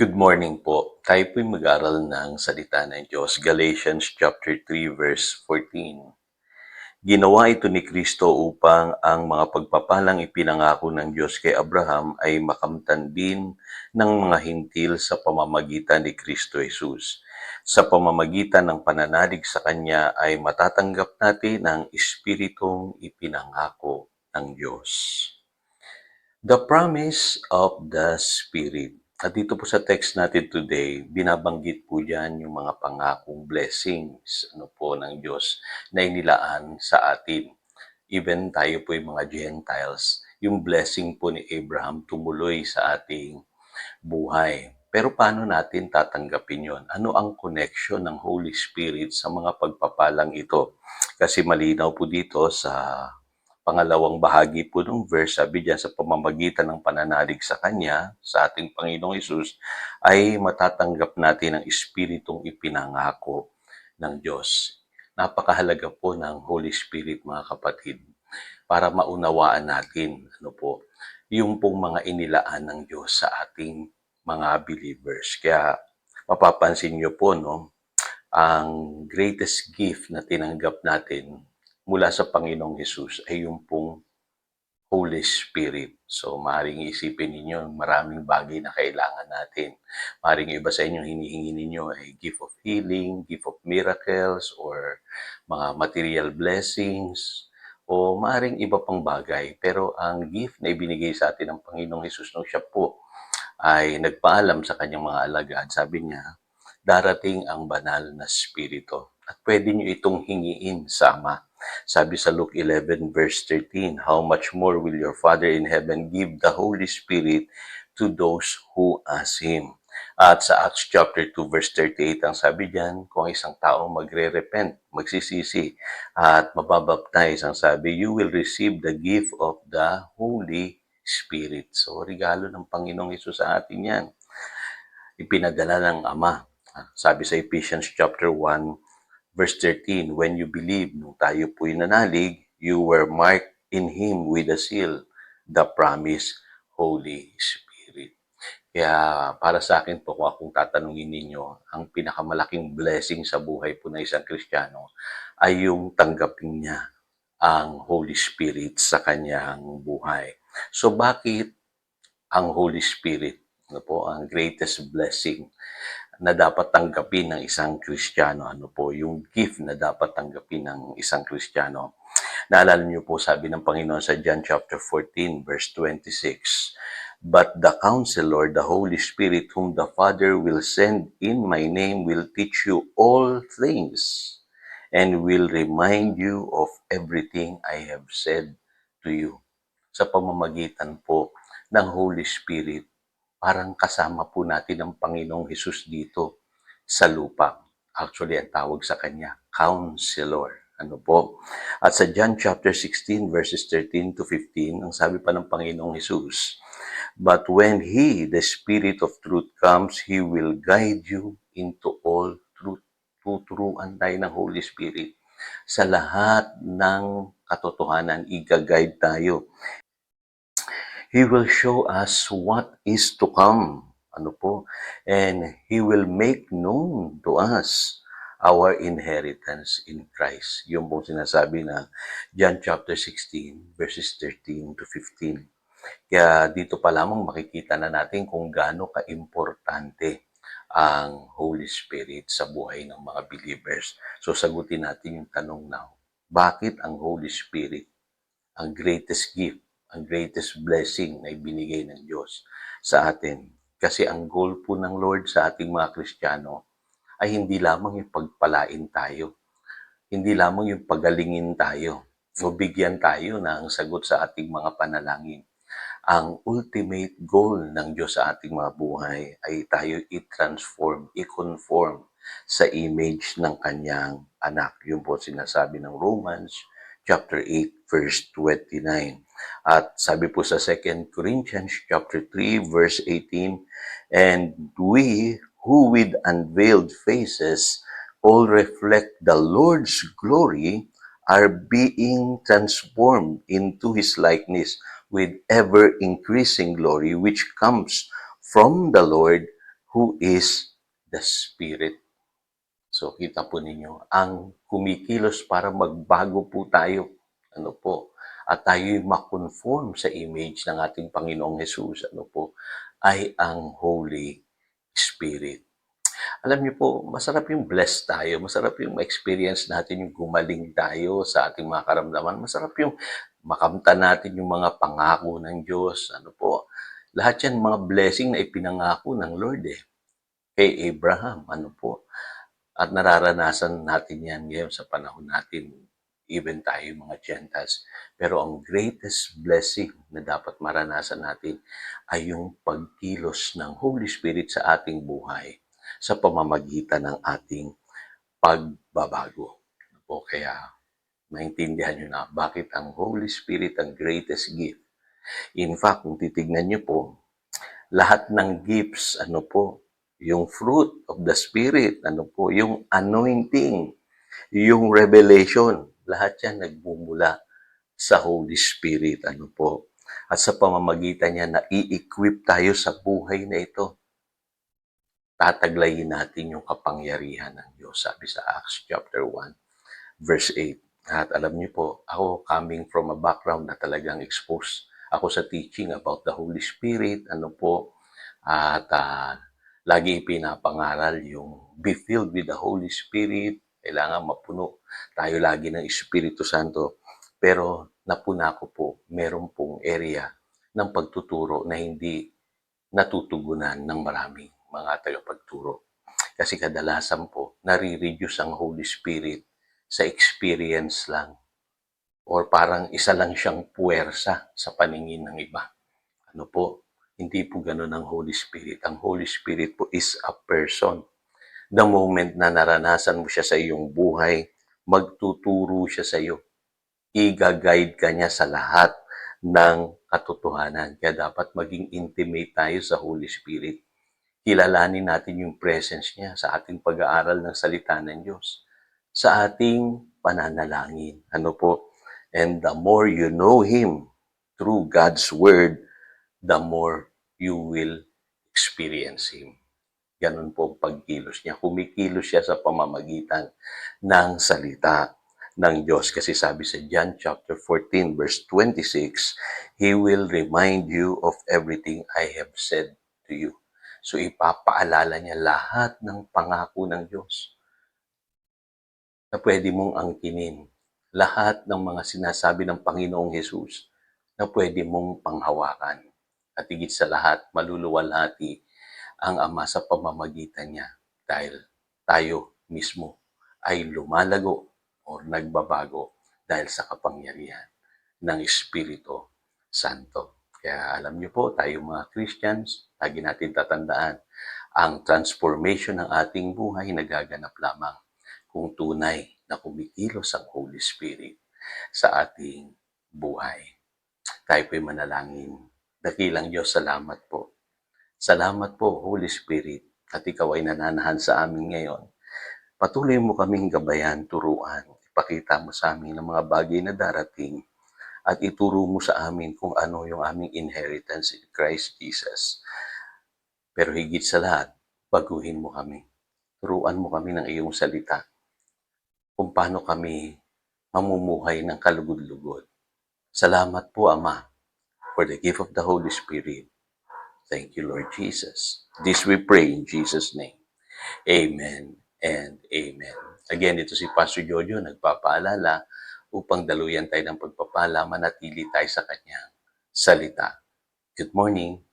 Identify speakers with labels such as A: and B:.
A: Good morning po. Tayo po'y mag-aral ng salita ng Diyos, Galatians chapter 3 verse 14. Ginawa ito ni Kristo upang ang mga pagpapalang ipinangako ng Diyos kay Abraham ay makamtan din ng mga hintil sa pamamagitan ni Kristo Jesus. Sa pamamagitan ng pananalig sa Kanya ay matatanggap natin ang Espiritong ipinangako ng Diyos. The promise of the Spirit. At dito po sa text natin today, binabanggit po dyan yung mga pangakong blessings ng Diyos na inilaan sa atin. Even tayo po yung mga Gentiles, yung blessing po ni Abraham tumuloy sa ating buhay. Pero paano natin tatanggapin yon? Ano ang connection ng Holy Spirit sa mga pagpapalang ito? Kasi malinaw po dito sa pangalawang bahagi po ng verse, sabi diyan, sa pamamagitan ng pananalig sa Kanya, sa ating Panginoong Hesus, ay matatanggap natin ang Espiritong ipinangako ng Diyos. Napakahalaga po ng Holy Spirit, mga kapatid, para maunawaan natin yung pong mga inilaan ng Diyos sa ating mga believers. Kaya mapapansin niyo po, ang greatest gift na tinanggap natin mula sa Panginoong Hesus ay yung pong Holy Spirit. So, maaaring isipin ninyo, maraming bagay na kailangan natin. Maaaring iba sa inyo, hinihingi ninyo ay gift of healing, gift of miracles, or mga material blessings, o maaaring iba pang bagay. Pero ang gift na ibinigay sa atin ng Panginoong Hesus nung siya po ay nagpaalam sa kanyang mga alagad, sabi niya, darating ang banal na Espiritu at pwede niyo itong hingiin sa Ama. Sabi sa Luke 11 verse 13, how much more will your Father in heaven give the Holy Spirit to those who ask Him? At sa Acts chapter 2 verse 38, ang sabi diyan, kung isang tao magre-repent, magsisisi, at mababaptize, ang sabi, you will receive the gift of the Holy Spirit. So, regalo ng Panginoong Hesus sa atin yan. Ipinadala ng Ama. Sabi sa Ephesians chapter 1, verse 13, when you believe, nung tayo po'y nanalig, you were marked in Him with a seal, the promised Holy Spirit. Kaya para sa akin po, kung akong tatanungin ninyo, ang pinakamalaking blessing sa buhay po ng isang Kristiyano ay yung tanggapin niya ang Holy Spirit sa kanyang buhay. So bakit ang Holy Spirit? Ano po ang greatest blessing na dapat tanggapin ng isang Kristiyano? Ano po yung gift na dapat tanggapin ng isang Kristiyano? Naalala niyo po, sabi ng Panginoon sa John chapter 14 verse 26, but the Counselor, the Holy Spirit, whom the Father will send in my name, will teach you all things and will remind you of everything I have said to you. Sa pamamagitan po ng Holy Spirit, parang kasama po natin ang Panginoong Hesus dito sa lupa. Actually, ang tawag sa Kanya, Counselor. Ano po? At sa John chapter 16 verses 13 to 15, ang sabi pa ng Panginoong Hesus, but when He, the Spirit of truth, comes, He will guide you into all truth. Tuturuan tayo ng Holy Spirit. Sa lahat ng katotohanan, i-guide tayo. He will show us what is to come. Ano po? And He will make known to us our inheritance in Christ. Yung pong sinasabi na John chapter 16 verses 13 to 15. Kaya dito pa lamang makikita na natin kung gaano ka-importante ang Holy Spirit sa buhay ng mga believers. So sagutin natin yung tanong now, bakit ang Holy Spirit ang greatest gift, ang greatest blessing na ibinigay ng Diyos sa atin? Kasi ang goal po ng Lord sa ating mga Kristiyano ay hindi lamang yung pagpalain tayo, hindi lamang yung pagalingin tayo, o bigyan tayo ng sagot sa ating mga panalangin. Ang ultimate goal ng Diyos sa ating mga buhay ay tayo i-transform, i-conform sa image ng Kanyang anak. Yun po sinasabi ng Romans chapter 8 verse 29. At sabi po sa 2 Corinthians chapter 3 verse 18, and we who with unveiled faces all reflect the Lord's glory are being transformed into His likeness with ever-increasing glory which comes from the Lord, who is the Spirit. So kita po ninyo, ang kumikilos para magbago po tayo. Ano po? At tayo'y makonform sa image ng ating Panginoong Hesus. Ano po? Ay ang Holy Spirit. Alam niyo po, masarap yung blessed tayo. Masarap yung ma-experience natin yung gumaling tayo sa ating mga karamdaman. Masarap yung makamta natin yung mga pangako ng Diyos. Ano po? Lahat yan mga blessing na ipinangako ng Lord kay Abraham. Ano po? At nararanasan natin yan ngayon sa panahon natin, even tayo mga Gentiles. Pero ang greatest blessing na dapat maranasan natin ay yung pagkilos ng Holy Spirit sa ating buhay sa pamamagitan ng ating pagbabago. O kaya, maintindihan nyo na bakit ang Holy Spirit ang greatest gift. In fact, kung titignan nyo po, lahat ng gifts, ano po, yung fruit of the Spirit, ano po, yung anointing, yung revelation, lahat yan nagmumula sa Holy Spirit, ano po. At sa pamamagitan niya, na-i-equip tayo sa buhay na ito. Tataglayin natin yung kapangyarihan ng Diyos, sabi sa Acts chapter 1, verse 8. At alam niyo po, ako coming from a background na talagang exposed ako sa teaching about the Holy Spirit, ano po, at lagi pinapangaral yung be filled with the Holy Spirit, kailangan mapuno tayo lagi ng Espiritu Santo. Pero napuna ko po, meron pong area ng pagtuturo na hindi natutugunan ng maraming mga tagapagturo. Kasi kadalasan po, nare-reduce ang Holy Spirit sa experience lang or parang isa lang siyang puwersa sa paningin ng iba. Ano po? Hindi po ganun ang Holy Spirit. Ang Holy Spirit po is a person. The moment na naranasan mo siya sa iyong buhay, magtuturo siya sa iyo. I-guide ka niya sa lahat ng katotohanan. Kaya dapat maging intimate tayo sa Holy Spirit. Kilalanin natin yung presence niya sa ating pag-aaral ng salita ng Diyos, sa ating pananalangin. Ano po? And the more you know Him through God's Word, the more you will experience Him. Ganun po ang pagkilos niya. Kumikilos siya sa pamamagitan ng salita ng Diyos. Kasi sabi sa John chapter 14 verse 26, He will remind you of everything I have said to you. So ipapaalala niya lahat ng pangako ng Diyos na pwede mong angkinin. Lahat ng mga sinasabi ng Panginoong Hesus na pwede mong panghawakan. At higit sa lahat, maluluwalhati ang Ama sa pamamagitan niya dahil tayo mismo ay lumalago o nagbabago dahil sa kapangyarihan ng Espiritu Santo. Kaya alam niyo po, tayo mga Christians, lagi natin tatandaan, ang transformation ng ating buhay nagaganap lamang kung tunay na kumikilos ang Holy Spirit sa ating buhay. Tayo po'y manalangin. Dakilang Diyos, salamat po. Salamat po, Holy Spirit, at ikaw ay nananahan sa amin ngayon. Patuloy mo kaming gabayan, turuan, ipakita mo sa amin ang mga bagay na darating at ituro mo sa amin kung ano yung aming inheritance in Christ Jesus. Pero higit sa lahat, baguhin mo kami. Turuan mo kami ng iyong salita kung paano kami mamumuhay ng kalugod-lugod. Salamat po, Ama, for the gift of the Holy Spirit. Thank you, Lord Jesus. This we pray in Jesus' name. Amen and amen. Again, ito si Pastor Jojo, nagpapaalala upang daluyan tayo ng pagpapala, manatili tayo sa kanyang salita. Good morning.